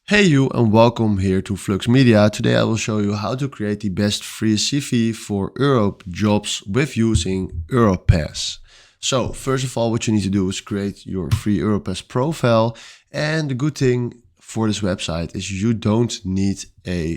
Hey you, and welcome here to Flux Media. Today I will show you how to create the best free CV for Europe jobs with using Europass. So first of all, what you need to do is create your free Europass profile. And the good thing for this website is you don't need a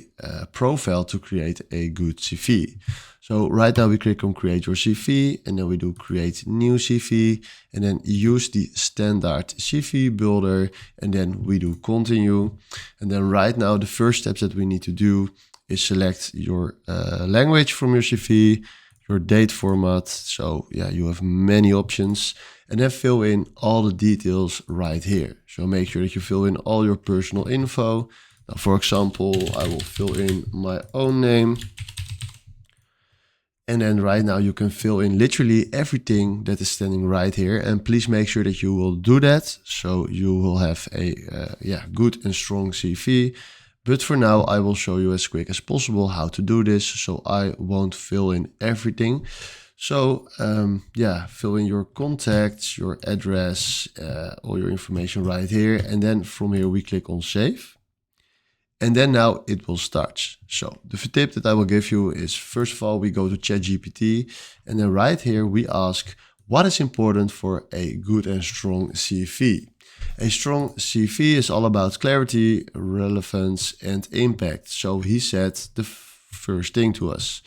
profile to create a good CV. So right now we click on create your CV, and then we do create new CV, and then use the standard CV builder, and then we do continue. And then right now the first steps that we need to do is select your language from your CV, your date format. So yeah, you have many options, and then fill in all the details right here. So make sure that you fill in all your personal info. Now, for example, I will fill in my own name. And then right now you can fill in literally everything that is standing right here. And please make sure that you will do that, so you will have a good and strong CV. But for now, I will show you as quick as possible how to do this, so I won't fill in everything. So fill in your contacts, your address, all your information right here. And then from here we click on save. And then now it will start. So the tip that I will give you is, first of all, we go to ChatGPT, and then right here we ask, what is important for a good and strong CV? A strong CV is all about clarity, relevance, and impact. So he said the first thing to us.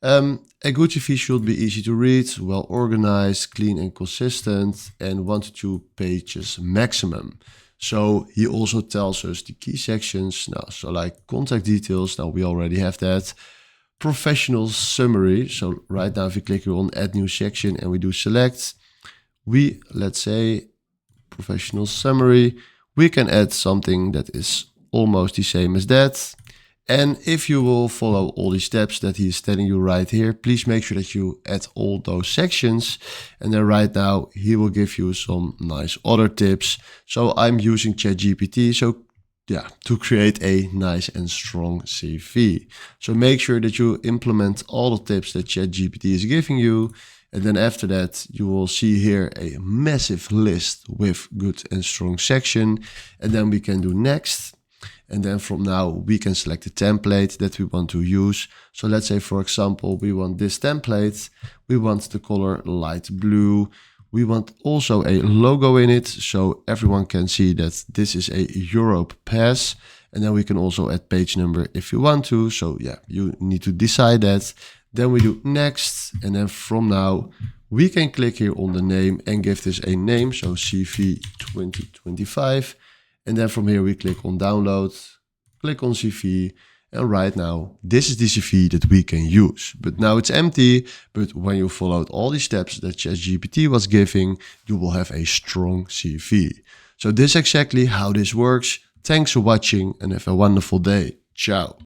A good CV should be easy to read, well organized, clean and consistent, and 1 to 2 pages maximum. So he also tells us the key sections now, so like contact details, now we already have that. Professional summary, so right now if we click here on add new section and we do select, let's say professional summary, we can add something that is almost the same as that. And if you will follow all the steps that he is telling you right here, please make sure that you add all those sections. And then right now he will give you some nice other tips. So I'm using ChatGPT to create a nice and strong CV. So make sure that you implement all the tips that ChatGPT is giving you. And then after that, you will see here a massive list with good and strong section. And then we can do next. And then from now we can select the template that we want to use. So let's say, for example, we want this template. We want the color light blue. We want also a logo in it, so everyone can see that this is a Europass. And then we can also add page number if you want to. So yeah, you need to decide that. Then we do next. And then from now we can click here on the name and give this a name. So CV 2025. And then from here we click on download, click on CV, and right now this is the CV that we can use. But now it's empty, but when you followed all the steps that ChatGPT was giving, you will have a strong CV. So this is exactly how this works. Thanks for watching and have a wonderful day. Ciao.